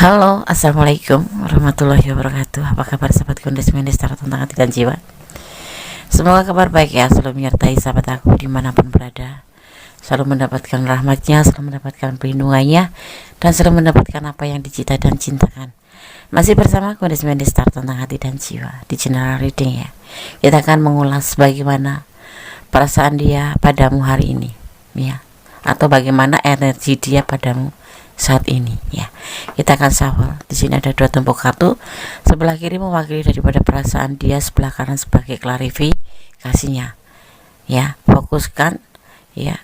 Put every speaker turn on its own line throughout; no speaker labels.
Halo, assalamualaikum warahmatullahi wabarakatuh. Apa kabar sahabat Gondes Minister tentang hati dan jiwa? Semoga kabar baik ya, selalu menyertai sahabat aku dimanapun berada. Selalu mendapatkan rahmatnya, selalu mendapatkan perlindungannya, dan selalu mendapatkan apa yang dicita dan cintakan. Masih bersama Gondes Minister tentang hati dan jiwa di channel reading ya. Kita akan mengulas bagaimana perasaan dia padamu hari ini ya, atau bagaimana energi dia padamu saat ini ya. Kita akan shuffle. Di sini ada 2 tumpuk kartu. Sebelah kiri mewakili daripada perasaan dia, sebelah kanan sebagai klarifikasinya. Ya, fokuskan ya.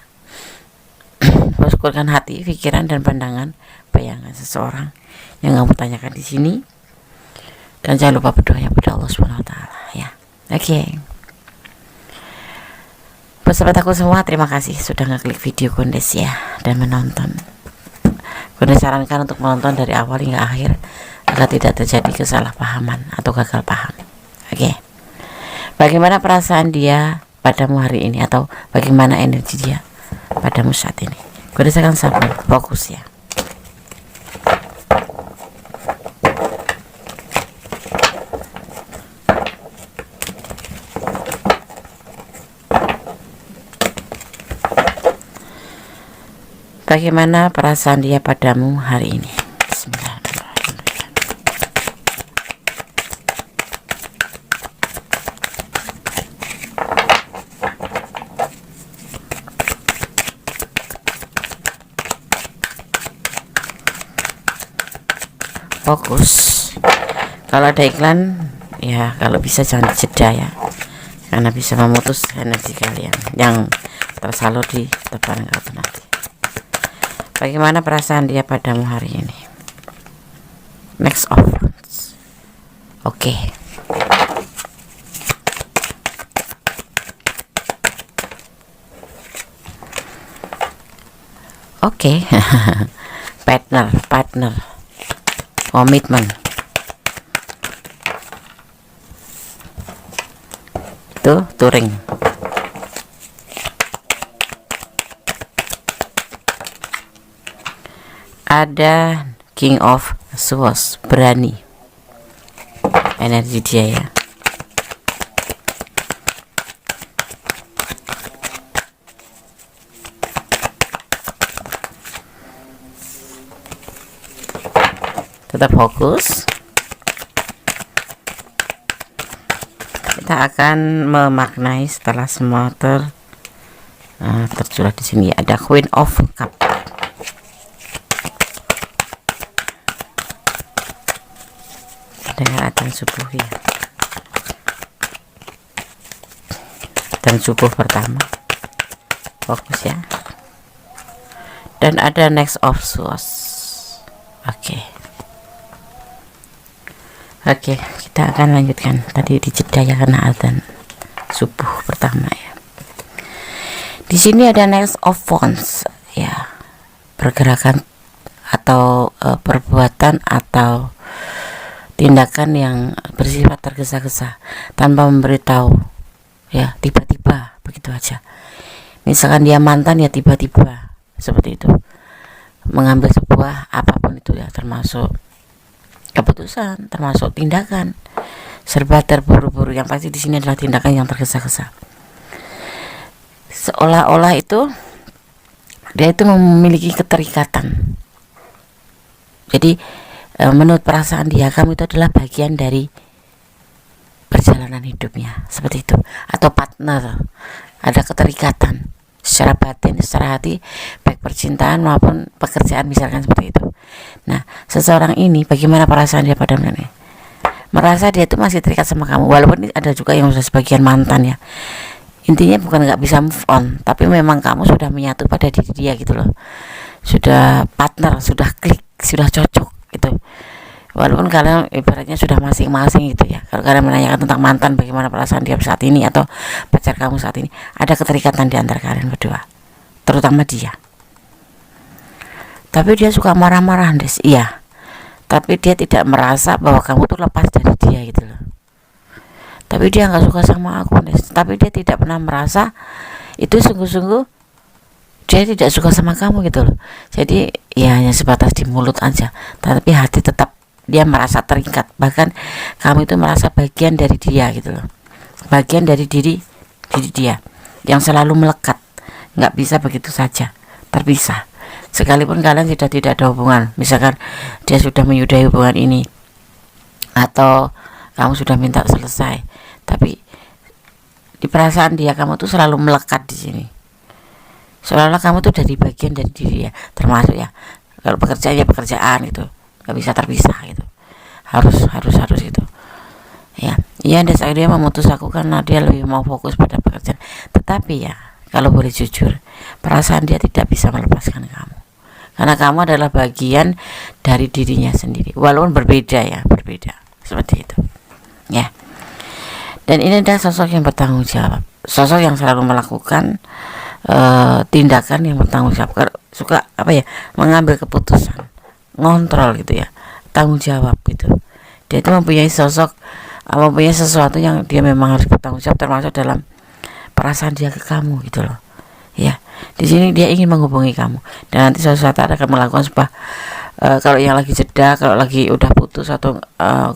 Fokuskan hati, pikiran dan pandangan bayangan seseorang yang kamu tanyakan di sini. Dan jangan lupa berdoa pada Allah Subhanahu wa taala ya. Oke. Sahabat aku semua, terima kasih sudah ngeklik video Gondes ya dan menonton. Gondes sarankan untuk menonton dari awal hingga akhir agar tidak terjadi kesalahpahaman atau gagal paham. Oke. Bagaimana perasaan dia padamu hari ini, atau bagaimana energi dia padamu saat ini? Gondes akan sabar, fokus ya. Bagaimana perasaan dia padamu hari ini? Bismillahirrahmanirrahim. Fokus. Kalau ada iklan ya, kalau bisa jangan dijeda ya, karena bisa memutus energi kalian yang tersalur di depan kartu nanti. Bagaimana perasaan dia padamu hari ini? Next of Wands. Oke. Oke. partner, komitmen. Itu touring. Ada King of Swords, berani energi dia ya. Tetap fokus. Kita akan memaknai setelah semua tercurah di sini. Ada Queen of Cup. Dengan adzan subuh ya, dan subuh pertama, fokus ya. Dan ada Next of Swords. Oke, kita akan lanjutkan. Tadi dijeda ya karena adzan subuh pertama ya. Di sini ada Next of Wands ya, pergerakan atau perbuatan atau tindakan yang bersifat tergesa-gesa tanpa memberitahu ya, tiba-tiba begitu aja. Misalkan dia mantan ya, tiba-tiba seperti itu mengambil sebuah apapun itu ya, termasuk keputusan, termasuk tindakan, serba terburu-buru. Yang pasti di sini adalah tindakan yang tergesa-gesa, seolah-olah itu dia itu memiliki keterikatan. Jadi menurut perasaan dia, kamu itu adalah bagian dari perjalanan hidupnya, seperti itu, atau partner. Ada keterikatan secara batin, secara hati, baik percintaan maupun pekerjaan misalkan, seperti itu. Nah, seseorang ini bagaimana perasaan dia padamu ini? Merasa dia itu masih terikat sama kamu, walaupun ada juga yang sudah sebagian mantan ya. Intinya bukan nggak bisa move on, tapi memang kamu sudah menyatu pada diri dia gitu loh, sudah partner, sudah klik, sudah cocok gitu. Walaupun kalian ibaratnya sudah masing-masing gitu ya. Kalau kalian menanyakan tentang mantan, bagaimana perasaan dia saat ini, atau pacar kamu saat ini, ada keterikatan di antara kalian berdua, terutama dia. Tapi dia suka marah-marah, Des. Iya. Tapi dia tidak merasa bahwa kamu tuh lepas dari dia gitu loh. Tapi dia nggak suka sama aku, Des. Tapi dia tidak pernah merasa itu sungguh-sungguh dia tidak suka sama kamu gitu loh. Jadi ya hanya sebatas di mulut aja, tapi hati tetap dia merasa terikat, bahkan kamu itu merasa bagian dari dia gitu loh, bagian dari diri dia yang selalu melekat, nggak bisa begitu saja terpisah. Sekalipun kalian sudah tidak ada hubungan, misalkan dia sudah menyudahi hubungan ini atau kamu sudah minta selesai, tapi di perasaan dia kamu tuh selalu melekat di sini, seolah-olah kamu tuh dari bagian dari diri dia, termasuk ya kalau pekerjaan ya pekerjaan itu nggak bisa terpisah gitu, harus gitu ya. Iya, dia memutus aku karena dia lebih mau fokus pada pekerjaan. Tetapi ya kalau boleh jujur, perasaan dia tidak bisa melepaskan kamu, karena kamu adalah bagian dari dirinya sendiri, walaupun berbeda seperti itu ya. Dan ini adalah sosok yang bertanggung jawab, sosok yang selalu melakukan tindakan yang bertanggung jawab, suka mengambil keputusan, ngontrol gitu ya, tanggung jawab gitu. Dia itu mempunyai sesuatu yang dia memang harus bertanggung jawab, termasuk dalam perasaan dia ke kamu gitu loh ya. Di sini dia ingin menghubungi kamu, dan nanti suatu saat akan melakukan sebuah kalau yang lagi jeda, kalau lagi udah putus atau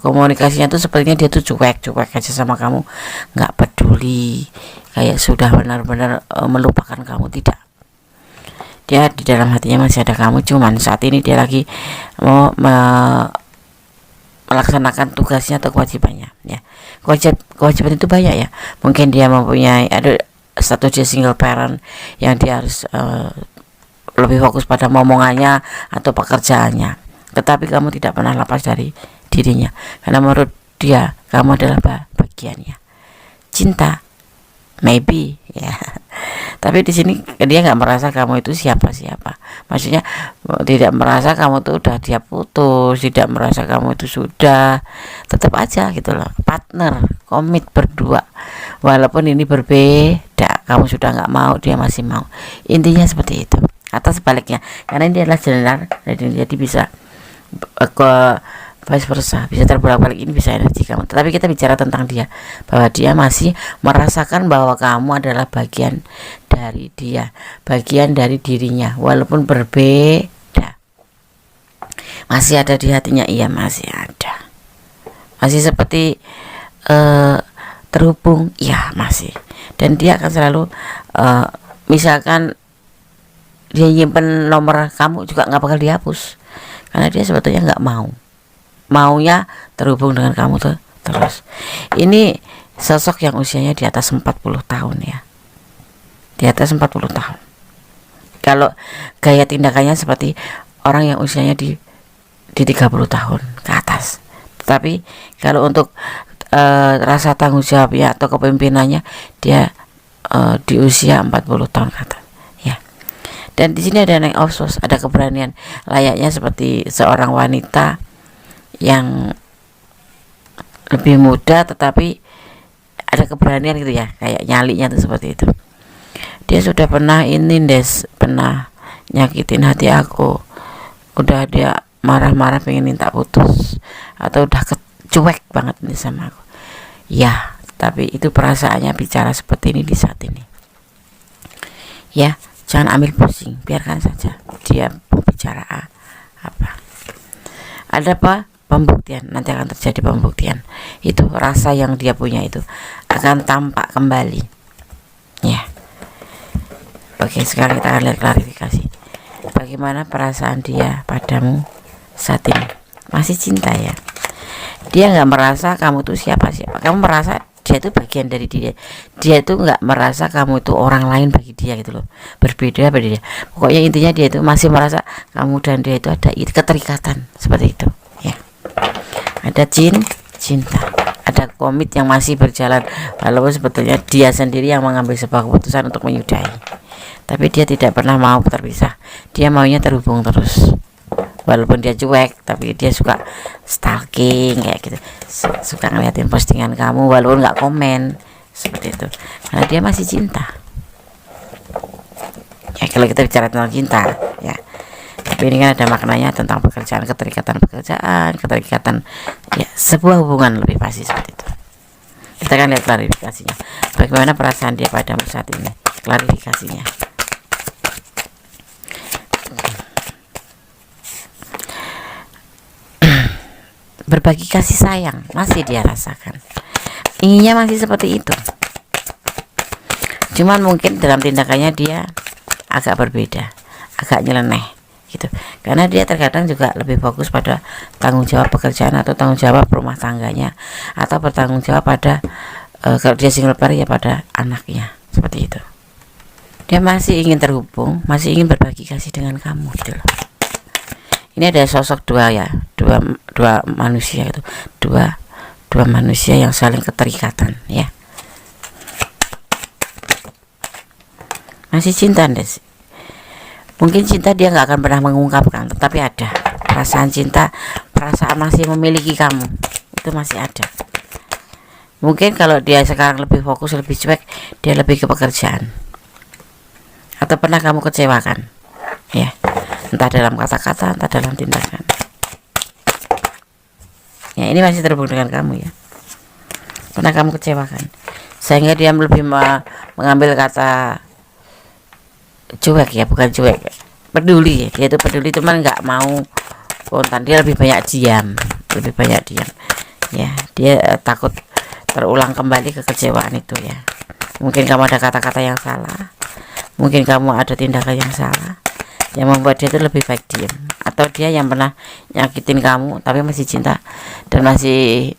komunikasinya tuh sepertinya dia tuh cuek aja sama kamu, nggak peduli, kayak sudah benar-benar melupakan kamu. Tidak, dia di dalam hatinya masih ada kamu, cuman saat ini dia lagi mau melaksanakan tugasnya atau kewajibannya ya. Kewajiban itu banyak ya, mungkin dia mempunyai status dia single parent yang dia harus lebih fokus pada momongannya atau pekerjaannya, tetapi kamu tidak pernah lepas dari dirinya, karena menurut dia kamu adalah bagiannya. Cinta maybe ya, tapi di sini dia nggak merasa kamu itu siapa-siapa, maksudnya tidak merasa kamu tuh udah dia putus, tidak merasa kamu itu sudah, tetap aja gitu loh, partner, komit berdua, walaupun ini berbeda, kamu sudah nggak mau, dia masih mau, intinya seperti itu. Atau sebaliknya, karena ini adalah general, jadi bisa ke vice versa, bisa terbolak-balik, ini bisa energi kamu. Tetapi kita bicara tentang dia, bahwa dia masih merasakan bahwa kamu adalah bagian dari dia, bagian dari dirinya, walaupun berbeda, masih ada di hatinya. Iya, masih ada, masih seperti terhubung, ya masih. Dan dia akan selalu misalkan dia nyimpen nomor kamu juga nggak bakal dihapus, karena dia sebetulnya nggak maunya terhubung dengan kamu tuh terus. Ini sosok yang usianya di atas 40 tahun ya, di atas 40 tahun. Kalau gaya tindakannya seperti orang yang usianya di 30 tahun ke atas. Tetapi kalau untuk rasa tanggung jawabnya atau kepemimpinannya, dia di usia 40 tahun ke atas. Dan di sini ada naik offsos, ada keberanian, layaknya seperti seorang wanita yang lebih muda tetapi ada keberanian gitu ya, kayak nyalinya tuh seperti itu. Dia sudah pernah pernah nyakitin hati aku, udah dia marah-marah pengen minta putus, atau udah cuek banget nih sama aku ya, tapi itu perasaannya bicara seperti ini di saat ini ya. Jangan ambil pusing, biarkan saja dia bicara apa. Ada apa? Pembuktian, nanti akan terjadi pembuktian. Itu rasa yang dia punya itu akan tampak kembali ya. Oke, sekarang kita akan lihat klarifikasi. Bagaimana perasaan dia padamu saat ini? Masih cinta ya? Dia nggak merasa kamu tuh siapa-siapa. Kamu merasa dia itu bagian dari dia. Dia itu nggak merasa kamu itu orang lain bagi dia gitu loh. Berbeda bagi dia. Pokoknya intinya dia itu masih merasa kamu dan dia itu ada keterikatan seperti itu ya. Ada cinta, ada komit yang masih berjalan, walaupun sebetulnya dia sendiri yang mengambil sebuah keputusan untuk menyudahi. Tapi dia tidak pernah mau terpisah. Dia maunya terhubung terus. Walaupun dia cuek, tapi dia suka stalking kayak gitu, suka ngeliatin postingan kamu walaupun nggak komen seperti itu, karena dia masih cinta ya. Kalau kita bicara tentang cinta ya, tapi ini kan ada maknanya tentang pekerjaan, keterikatan ya, sebuah hubungan lebih pasti seperti itu. Kita akan lihat klarifikasinya, bagaimana perasaan dia padamu saat ini, klarifikasinya. berbagi kasih sayang masih dia rasakan, inginnya masih seperti itu. Cuman mungkin dalam tindakannya dia agak berbeda, agak nyeleneh gitu, karena dia terkadang juga lebih fokus pada tanggung jawab pekerjaan atau tanggung jawab rumah tangganya, atau bertanggung jawab pada kalau dia single parent ya pada anaknya, seperti itu. Dia masih ingin terhubung, masih ingin berbagi kasih dengan kamu gitu loh. Ini ada sosok dua ya, dua manusia itu, dua manusia yang saling keterikatan ya. Masih cinta Des. Mungkin cinta dia nggak akan pernah mengungkapkan, tetapi ada perasaan cinta, perasaan masih memiliki kamu, itu masih ada. Mungkin kalau dia sekarang lebih fokus, lebih cuek, dia lebih ke pekerjaan. Atau pernah kamu kecewakan ya, entah dalam kata-kata, entah dalam tindakan ya. Ini masih terhubung dengan kamu ya, pernah kamu kecewakan, sehingga dia lebih mengambil kata cuek ya, bukan cuek, peduli ya. Dia itu peduli, cuman nggak mau kontan, dia lebih banyak diam ya. Dia takut terulang kembali kekecewaan itu ya. Mungkin kamu ada kata-kata yang salah, mungkin kamu ada tindakan yang salah yang membuat dia itu lebih baik diam, atau dia yang pernah nyakitin kamu tapi masih cinta dan masih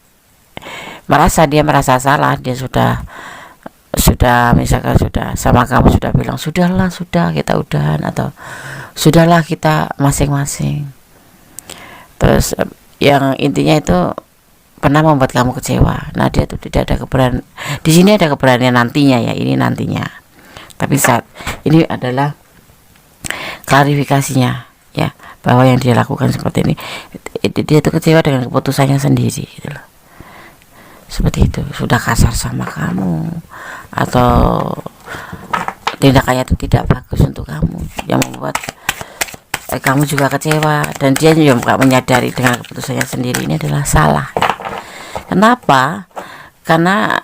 merasa salah. Dia sudah misalkan sudah sama kamu, sudah bilang sudah kita udahan, atau sudahlah kita masing-masing. Terus yang intinya itu pernah membuat kamu kecewa. Nah, dia tuh tidak ada keberanian. Di sini ada keberanian nantinya ya, ini nantinya. Tapi saat ini adalah klarifikasinya ya, bahwa yang dia lakukan seperti ini, dia tuh kecewa dengan keputusannya sendiri gitu loh. Seperti itu, sudah kasar sama kamu, atau tindakannya itu tidak bagus untuk kamu, yang membuat kamu juga kecewa, dan dia juga menyadari dengan keputusannya sendiri ini adalah salah. Kenapa? Karena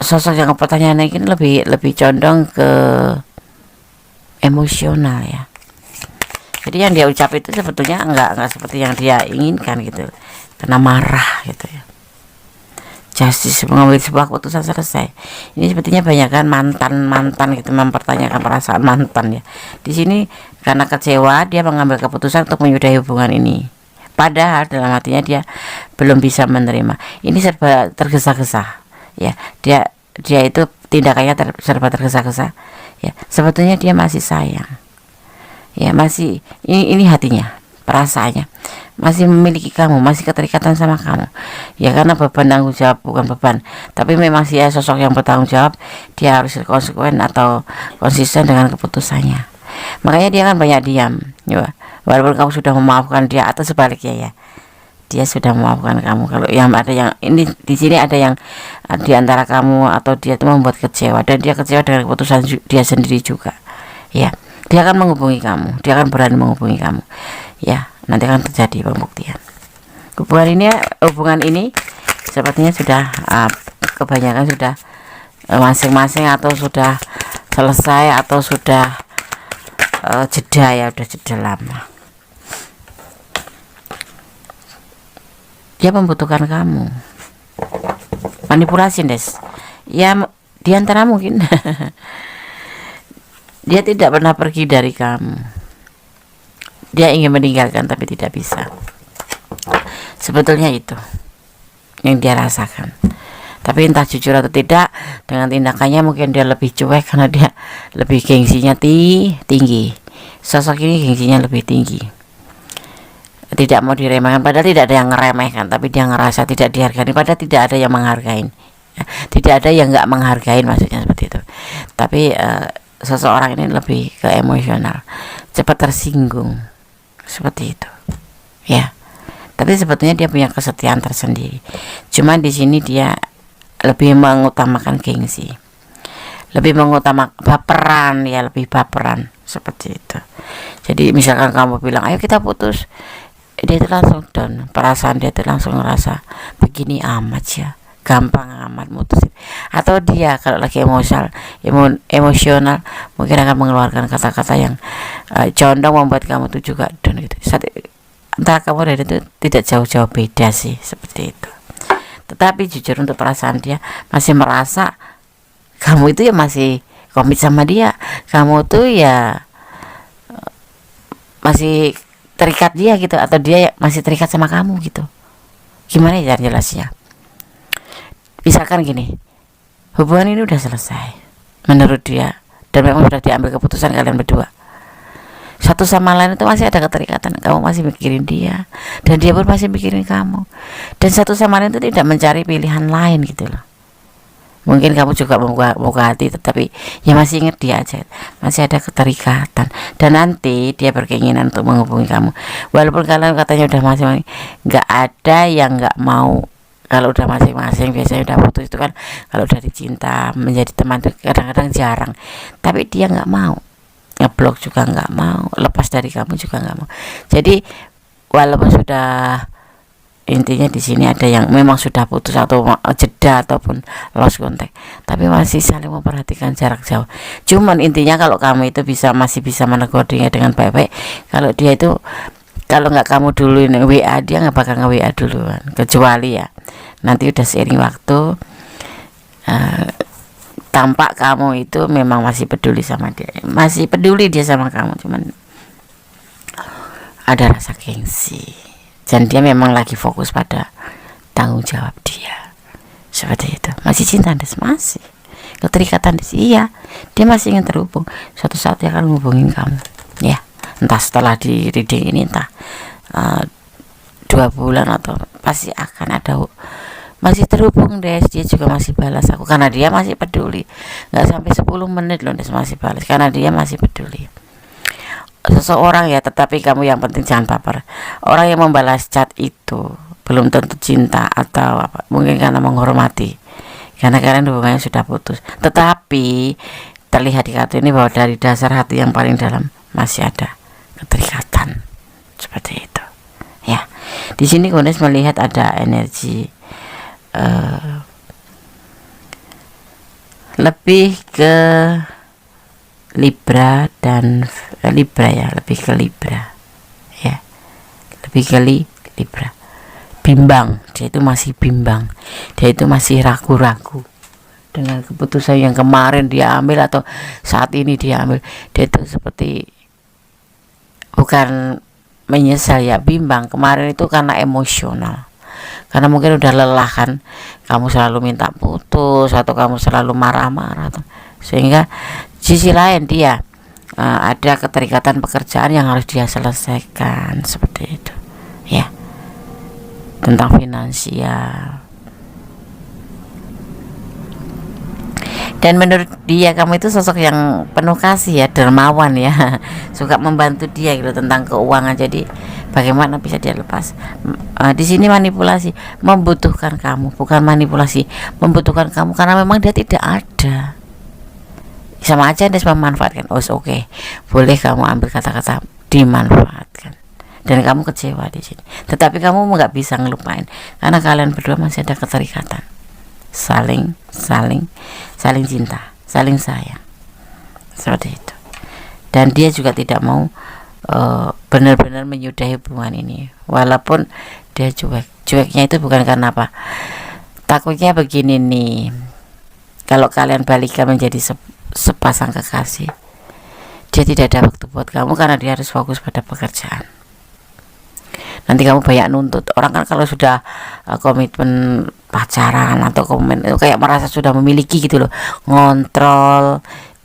sosok yang pertanyaan ini lebih condong ke emosional ya. Jadi yang dia ucap itu sebetulnya enggak seperti yang dia inginkan gitu, karena marah gitu ya. Justice, mengambil sebuah keputusan selesai. Ini sepertinya banyak kan mantan gitu, mempertanyakan perasaan mantan ya. Di sini karena kecewa dia mengambil keputusan untuk menyudahi hubungan ini. Padahal dalam hatinya dia belum bisa menerima. Ini serba tergesa-gesa ya. Dia itu tindakannya serba tergesa-gesa ya. Sebetulnya dia masih sayang. Ya, masih ini hatinya, perasaannya masih memiliki kamu, masih keterikatan sama kamu ya, karena beban tanggung jawab, bukan beban, tapi memang dia sosok yang bertanggung jawab. Dia harus konsekuen atau konsisten dengan keputusannya. Makanya dia kan banyak diam ya, walaupun kamu sudah memaafkan dia, atau sebaliknya ya, dia sudah memaafkan kamu. Kalau yang ada yang ini di sini ada yang di antara kamu atau dia itu membuat kecewa, dan dia kecewa dengan keputusan dia sendiri juga ya. Dia akan menghubungi kamu, dia akan berani menghubungi kamu ya. Nanti akan terjadi pembuktian. Hubungan ini sepertinya sudah kebanyakan sudah masing-masing, atau sudah selesai, atau sudah jeda ya, udah jeda lama. Dia membutuhkan kamu. Manipulasi Des ya, diantara mungkin dia tidak pernah pergi dari kamu. Dia ingin meninggalkan tapi tidak bisa. Sebetulnya itu yang dia rasakan. Tapi entah jujur atau tidak, dengan tindakannya mungkin dia lebih cuek karena dia lebih gengsinya tinggi. Sosok ini gengsinya lebih tinggi. Tidak mau diremehkan, padahal tidak ada yang ngeremehkan, tapi dia ngerasa tidak dihargai, padahal tidak ada yang menghargai. Tidak ada yang nggak menghargai, maksudnya seperti itu. Tapi seseorang ini lebih ke emosional, cepat tersinggung. Seperti itu ya. Tapi sebetulnya dia punya kesetiaan tersendiri. Cuman di sini dia lebih mengutamakan gengsi, lebih mengutamakan baperan ya, lebih baperan seperti itu. Jadi misalkan kamu bilang ayo kita putus, dia itu langsung down, perasaan dia itu langsung ngerasa begini amat ya, gampang amat mutusin. Atau dia kalau lagi emosional mungkin akan mengeluarkan kata-kata yang condong membuat kamu tuh juga down gitu. antara kamu dan itu tidak jauh-jauh beda sih, seperti itu. Tetapi jujur untuk perasaan dia masih merasa kamu itu ya masih komit sama dia, kamu tuh ya masih terikat dia gitu, atau dia masih terikat sama kamu gitu. Gimana ya jelasnya? Misalkan gini, hubungan ini udah selesai menurut dia, dan memang sudah diambil keputusan kalian berdua, satu sama lain itu masih ada keterikatan, kamu masih mikirin dia dan dia pun masih mikirin kamu, dan satu sama lain itu tidak mencari pilihan lain gitu loh. Mungkin kamu juga membuka hati, tetapi ya masih ingat dia aja, masih ada keterikatan, dan nanti dia berkeinginan untuk menghubungi kamu, walaupun kalian katanya udah masing-masing. Nggak ada yang nggak mau. Kalau udah masing-masing biasanya udah putus itu kan, kalau dari cinta menjadi teman itu kadang-kadang jarang, tapi dia nggak mau, ngeblok juga nggak mau, lepas dari kamu juga nggak mau. Jadi walaupun sudah, intinya di sini ada yang memang sudah putus atau jeda ataupun lost contact, tapi masih saling memperhatikan jarak jauh. Cuman intinya kalau kamu itu masih bisa menegur dia dengan baik-baik, kalau dia itu, kalau nggak kamu duluin WA, dia nggak bakal nge-WA duluan, kecuali ya nanti udah seiring waktu tampak kamu itu memang masih peduli sama dia, masih peduli dia sama kamu, cuman ada rasa gengsi, dan dia memang lagi fokus pada tanggung jawab dia, seperti itu. Masih cinta masih keterikatan iya, dia masih ingin terhubung, suatu saat dia akan hubungin kamu ya, entah setelah di reading ini, entah 2 bulan, atau pasti akan ada, masih terhubung deh. Dia juga masih balas aku karena dia masih peduli, nggak sampai 10 menit loh dia masih balas, karena dia masih peduli. Seseorang ya, tetapi kamu yang penting jangan baper. Orang yang membalas chat itu belum tentu cinta atau apa, mungkin karena menghormati, karena kalian hubungannya sudah putus, tetapi terlihat di kartu ini bahwa dari dasar hati yang paling dalam masih ada keterikatan, seperti itu ya. Di sini Gones melihat ada energi lebih ke Libra dan Libra ya, lebih ke Libra ya, lebih ke Libra. Bimbang, dia itu masih bimbang, dia itu masih ragu-ragu dengan keputusan yang kemarin dia ambil atau saat ini dia ambil. Dia itu seperti bukan menyesal ya, bimbang. Kemarin itu karena emosional, karena mungkin udah lelah kan, kamu selalu minta putus atau kamu selalu marah-marah, sehingga sisi lain dia ada keterikatan pekerjaan yang harus dia selesaikan, seperti itu ya, tentang finansial. Dan menurut dia kamu itu sosok yang penuh kasih ya, dermawan ya, suka membantu dia gitu tentang keuangan. Jadi bagaimana bisa dia lepas? Di sini manipulasi, membutuhkan kamu, bukan manipulasi, membutuhkan kamu karena memang dia tidak ada. Sama aja dia memanfaatkan. Oke, boleh kamu ambil kata-kata dimanfaatkan, dan kamu kecewa di sini. Tetapi kamu nggak bisa ngelupain karena kalian berdua masih ada keterikatan, saling cinta, saling sayang, seperti itu. Dan dia juga tidak mau benar-benar menyudahi hubungan ini, walaupun dia cueknya itu bukan karena apa, takutnya begini nih, kalau kalian balikan menjadi sepasang kekasih, dia tidak ada waktu buat kamu karena dia harus fokus pada pekerjaan. Nanti kamu banyak nuntut orang kan, kalau sudah komitmen pacaran atau komitmen itu kayak merasa sudah memiliki gitu loh, ngontrol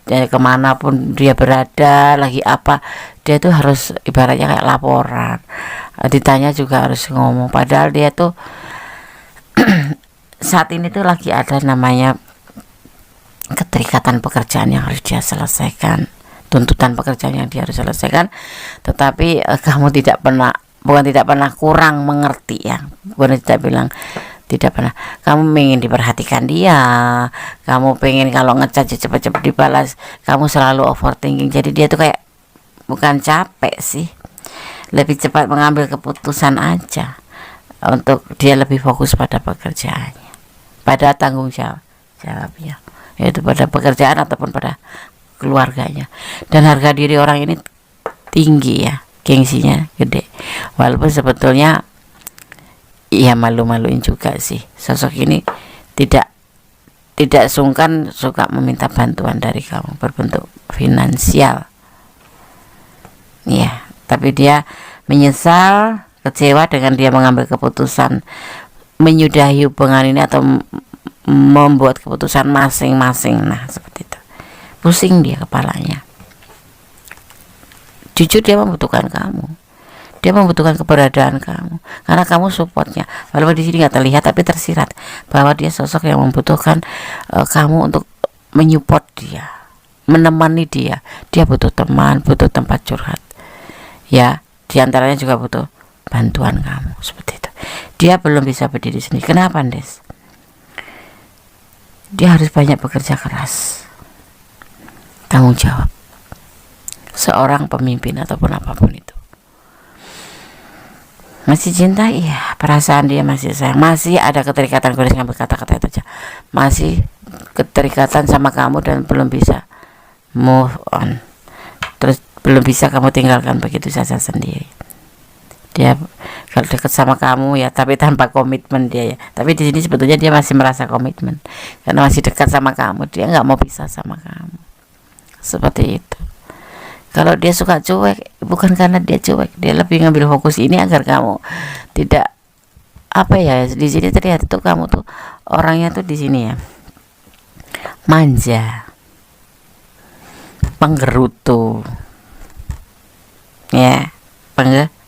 kemanapun dia berada, lagi apa, dia tuh harus ibaratnya kayak laporan, ditanya juga harus ngomong, padahal dia tuh saat ini tuh lagi ada namanya keterikatan pekerjaan yang harus dia selesaikan, tuntutan pekerjaan yang dia harus selesaikan. Tetapi kamu bukan tidak pernah kurang mengerti ya, bukan tidak bilang tidak pernah, kamu ingin diperhatikan dia, kamu pengen kalau ngechat cepat-cepat dibalas, kamu selalu overthinking. Jadi dia tuh kayak bukan capek sih, lebih cepat mengambil keputusan aja, untuk dia lebih fokus pada pekerjaannya, pada tanggung jawabnya, yaitu pada pekerjaan ataupun pada keluarganya. Dan harga diri orang ini tinggi ya, gengsinya gede, walaupun sebetulnya ya malu-maluin juga sih. Sosok ini tidak sungkan suka meminta bantuan dari kamu berbentuk finansial ya, tapi dia menyesal, kecewa dengan dia mengambil keputusan menyudahi hubungan ini atau membuat keputusan masing-masing. Nah seperti itu, pusing dia kepalanya. Jujur dia membutuhkan kamu, dia membutuhkan keberadaan kamu karena kamu supportnya, walaupun di sini nggak terlihat tapi tersirat bahwa dia sosok yang membutuhkan kamu untuk menyupport dia, menemani dia. Dia butuh teman, butuh tempat curhat ya, diantaranya juga butuh bantuan kamu seperti itu. Dia belum bisa berdiri sendiri. Kenapa, Des? Dia harus banyak bekerja keras, tanggung jawab seorang pemimpin ataupun apapun itu. Masih cinta, iya, perasaan dia masih sayang, masih ada keterikatan. Gue ngambil kata-kata itu aja, masih keterikatan sama kamu dan belum bisa move on, terus belum bisa kamu tinggalkan begitu saja sendiri. Dia kalau dekat sama kamu ya, tapi tanpa komitmen dia ya. Tapi di sini sebetulnya dia masih merasa komitmen karena masih dekat sama kamu. Dia nggak mau pisah sama kamu. Seperti itu. Kalau dia suka cuek, bukan karena dia cuek, dia lebih ngambil fokus ini agar kamu tidak apa ya. Di sini terlihat itu kamu tuh orangnya tuh di sini ya, manja, penggerutu, ya,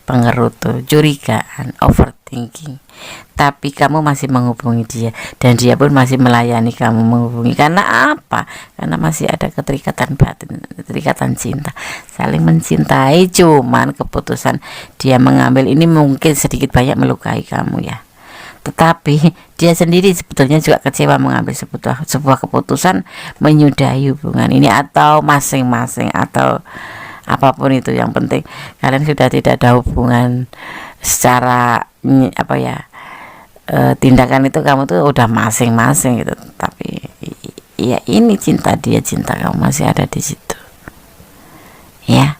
penggerutu, curigaan, overthinking. Tapi kamu masih menghubungi dia dan dia pun masih melayani kamu menghubungi. Karena apa? Karena masih ada keterikatan batin, keterikatan cinta, saling mencintai. Cuman keputusan dia mengambil ini mungkin sedikit banyak melukai kamu ya. Tetapi dia sendiri sebetulnya juga kecewa mengambil sebuah keputusan menyudahi hubungan ini atau masing-masing atau apapun itu. Yang penting kalian sudah tidak ada hubungan secara apa ya, tindakan itu kamu tuh udah masing-masing gitu. Tapi ya ini cinta dia, cinta kamu masih ada di situ ya.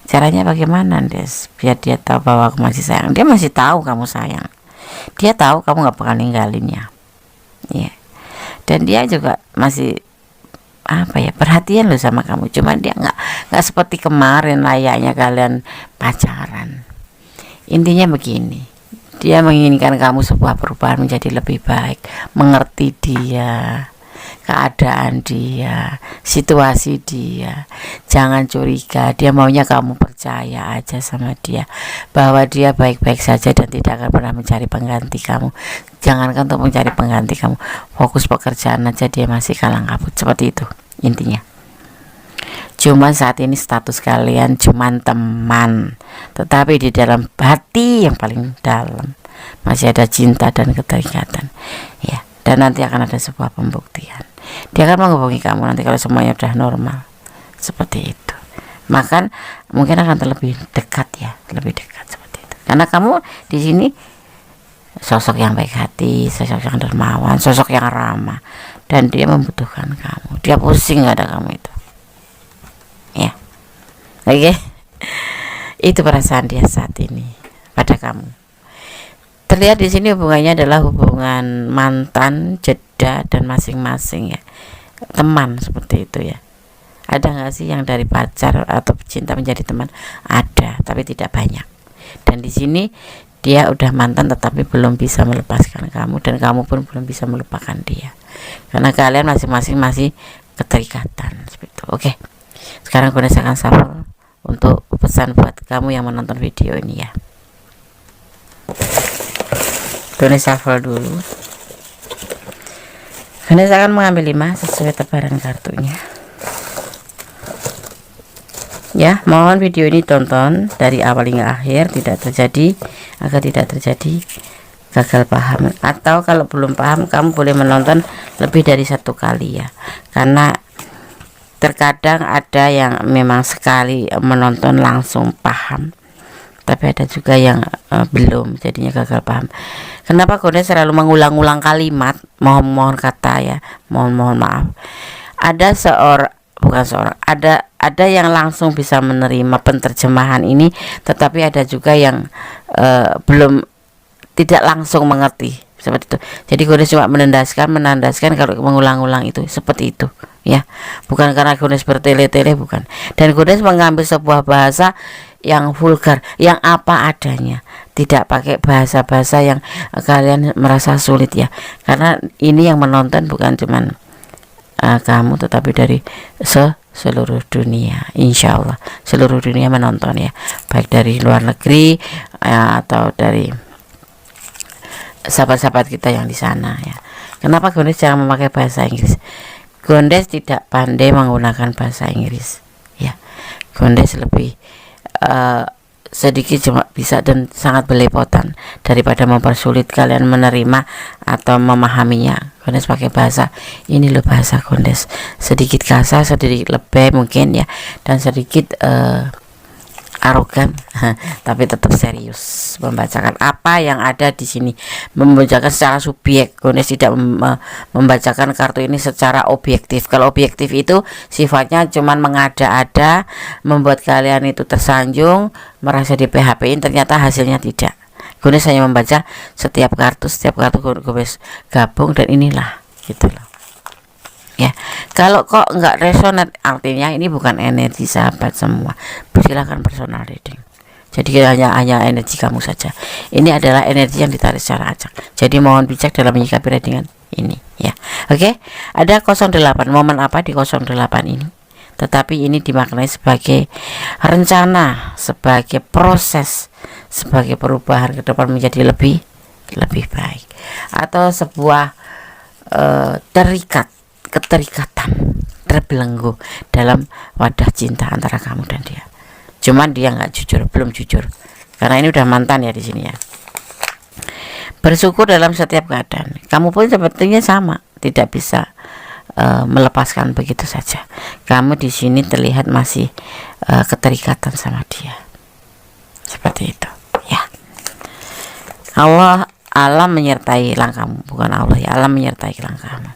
Caranya bagaimana, Des? Biar dia tahu bahwa aku masih sayang. Dia masih tahu kamu sayang, dia tahu kamu nggak bakal ninggalinnya ya. Dan dia juga masih apa ya, perhatian loh sama kamu. Cuman dia nggak seperti kemarin layaknya kalian pacaran. Intinya begini, dia menginginkan kamu sebuah perubahan menjadi lebih baik, mengerti dia, keadaan dia, situasi dia. Jangan curiga, dia maunya kamu percaya aja sama dia bahwa dia baik-baik saja dan tidak akan pernah mencari pengganti kamu. Jangankan untuk mencari pengganti kamu, fokus pekerjaan aja dia masih kalang kabut. Seperti itu intinya. Cuman saat ini status kalian cuman teman, tetapi di dalam hati yang paling dalam masih ada cinta dan keterikatan ya. Dan nanti akan ada sebuah pembuktian. Dia akan menghubungi kamu nanti kalau semuanya sudah normal. Seperti itu. Maka mungkin akan lebih dekat ya, lebih dekat seperti itu. Karena kamu di sini sosok yang baik hati, sosok yang dermawan, sosok yang ramah, dan dia membutuhkan kamu. Dia pusing gak ada kamu itu. Ya. Oke. Itu perasaan dia saat ini pada kamu. Terlihat di sini hubungannya adalah hubungan mantan, jeda, dan masing-masing ya, teman seperti itu ya. Ada nggak sih yang dari pacar atau cinta menjadi teman? Ada, tapi tidak banyak. Dan di sini dia udah mantan tetapi belum bisa melepaskan kamu, dan kamu pun belum bisa melupakan dia. Karena kalian masing-masing masih keterikatan seperti itu. Oke. Sekarang gunakan shuffle untuk pesan buat kamu yang menonton video ini ya. Tulis shuffle dulu. Ganesha akan mengambil 5 sesuai tebaran kartunya. Ya, mohon video ini tonton dari awal hingga akhir, tidak terjadi agar tidak terjadi gagal paham. Atau kalau belum paham, kamu boleh menonton lebih dari 1 kali ya. Karena terkadang ada yang memang sekali menonton langsung paham, tapi ada juga yang belum, jadinya gagal paham. Kenapa Gondes selalu mengulang-ulang kalimat mohon kata ya, mohon maaf. Ada seorang bukan seorang, ada yang langsung bisa menerima penerjemahan ini, tetapi ada juga yang belum, tidak langsung mengerti seperti itu. Jadi Gones cuma menandaskan kalau mengulang-ulang itu seperti itu ya, bukan karena Gones bertele-tele, bukan. Dan Gones mengambil sebuah bahasa yang vulgar, yang apa adanya, tidak pakai bahasa-bahasa yang kalian merasa sulit ya, karena ini yang menonton bukan cuman kamu, tetapi dari seluruh dunia. Insya Allah seluruh dunia menonton ya, baik dari luar negeri atau dari sahabat-sahabat kita yang di sana ya. Kenapa Gondes jangan memakai bahasa Inggris? Gondes tidak pandai menggunakan bahasa Inggris ya. Gondes lebih sedikit cuma bisa dan sangat belepotan daripada mempersulit kalian menerima atau memahaminya. Gondes pakai bahasa ini loh, bahasa Gondes sedikit kasar, sedikit lebih mungkin ya, dan sedikit arogan tapi tetap serius membacakan apa yang ada di sini, membacakan secara subjek. Gondes tidak membacakan kartu ini secara objektif. Kalau objektif itu sifatnya cuman mengada-ada, membuat kalian itu tersanjung, merasa di PHP-in, ternyata hasilnya tidak. Gondes hanya membaca setiap kartu Gondes gabung, dan inilah gitu loh ya. Kalau kok nggak resonate, artinya ini bukan energi sahabat semua. Silakan personal reading. Jadi hanya energi kamu saja. Ini adalah energi yang ditarik secara acak. Jadi mohon bijak dalam menyikapi readingan ini ya. Oke, ada 08. Momen apa di 08 ini? Tetapi ini dimaknai sebagai rencana, sebagai proses, sebagai perubahan ke depan menjadi lebih baik, atau sebuah keterikatan terbelenggu dalam wadah cinta antara kamu dan dia. Cuman dia nggak jujur, belum jujur, karena ini udah mantan ya di sini ya. Bersyukur dalam setiap keadaan. Kamu pun sepertinya sama, tidak bisa melepaskan begitu saja. Kamu di sini terlihat masih keterikatan sama dia, seperti itu ya. Alam menyertai langkahmu, bukan Allah ya, alam menyertai langkahmu.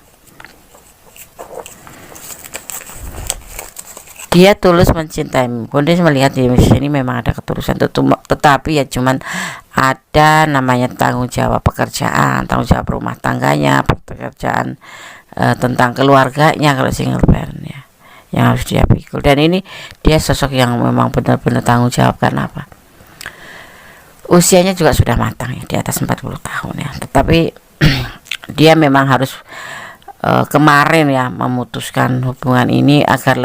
Dia tulus mencintaimu. Gondes melihat di sini memang ada ketulusan, tetapi ya cuman ada namanya tanggung jawab pekerjaan, tanggung jawab rumah tangganya, pekerjaan tentang keluarganya kalau single parent ya, yang harus dia pikul. Dan ini dia sosok yang memang benar-benar tanggung jawab. Karena apa? Usianya juga sudah matang ya, di atas 40 tahun ya, tetapi dia memang harus kemarin ya memutuskan hubungan ini agar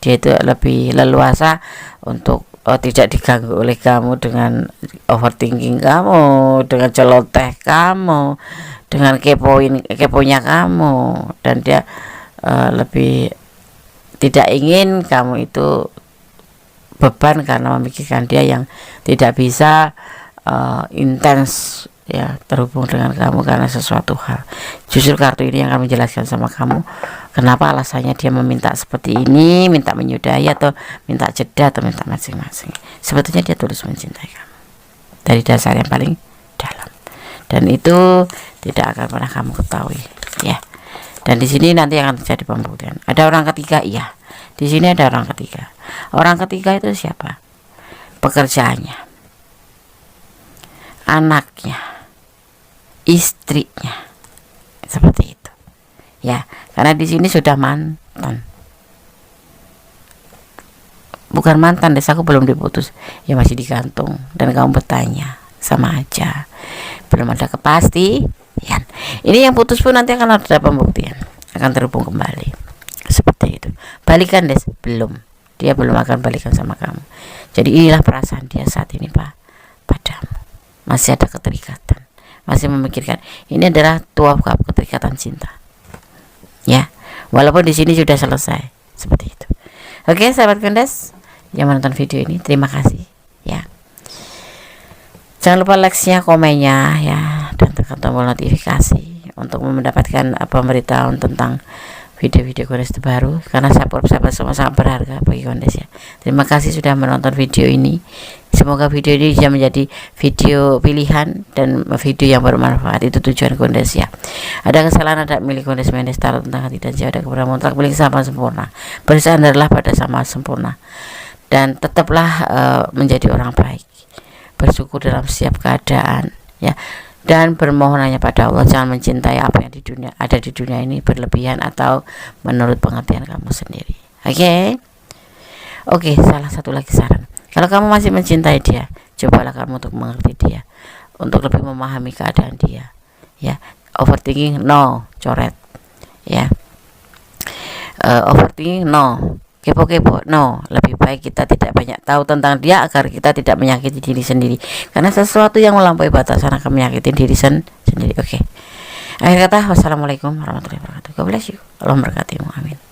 dia itu lebih leluasa untuk tidak diganggu oleh kamu dengan overthinking kamu, dengan celoteh kamu, dengan keponya kamu, dan dia lebih tidak ingin kamu itu beban karena memikirkan dia yang tidak bisa intens ya terhubung dengan kamu karena sesuatu hal. Justru kartu ini yang akan menjelaskan sama kamu kenapa alasannya dia meminta seperti ini, minta menyudahi atau minta jeda atau minta masing-masing. Sebetulnya dia tulus mencintai kamu dari dasar yang paling dalam, dan itu tidak akan pernah kamu ketahui ya. Dan di sini nanti akan terjadi pembuktian. Ada orang ketiga, iya. Di sini ada orang ketiga. Orang ketiga itu siapa? Pekerjaannya, anaknya, istrinya, seperti itu ya. Karena di sini sudah mantan, bukan mantan, desaku belum diputus ya, masih digantung, dan kamu bertanya sama aja, belum ada kepastian. Ini yang putus pun nanti akan ada pembuktian, akan terhubung kembali seperti itu. Balikan des, belum, dia belum akan balikan sama kamu. Jadi inilah perasaan dia saat ini padamu, masih ada keterikatan, masih memikirkan. Ini adalah tua keterikatan cinta ya, walaupun di sini sudah selesai seperti itu. Oke sahabat Gondes yang menonton video ini, terima kasih ya. Jangan lupa like-nya, komennya ya, dan tekan tombol notifikasi untuk mendapatkan pemberitahuan tentang video-video Kondes terbaru, karena support semua sangat berharga bagi Kondes ya. Terima kasih sudah menonton video ini. Semoga video ini bisa menjadi video pilihan dan video yang bermanfaat. Itu tujuan Kondes ya. Ada kesalahan ada milik Kondes Mendes taruh tentang hati dan jiwa, ada kepada mutlak milik sama sempurna. Bersandarlah pada sama sempurna dan tetaplah menjadi orang baik, bersyukur dalam setiap keadaan ya, dan bermohon hanya pada Allah. Jangan mencintai apa yang ada di dunia ini berlebihan atau menurut pengertian kamu sendiri. Oke, salah satu lagi saran, kalau kamu masih mencintai dia, cobalah kamu untuk mengerti dia, untuk lebih memahami keadaan dia ya. Overthinking no, coret ya. Overthinking no, kepo-kepo no. Lebih baik kita tidak banyak tahu tentang dia agar kita tidak menyakiti diri sendiri, karena sesuatu yang melampaui batasan akan menyakiti diri sendiri. Oke. Akhir kata, wassalamualaikum warahmatullahi wabarakatuh. God bless you. Allah memberkatimu. Amin.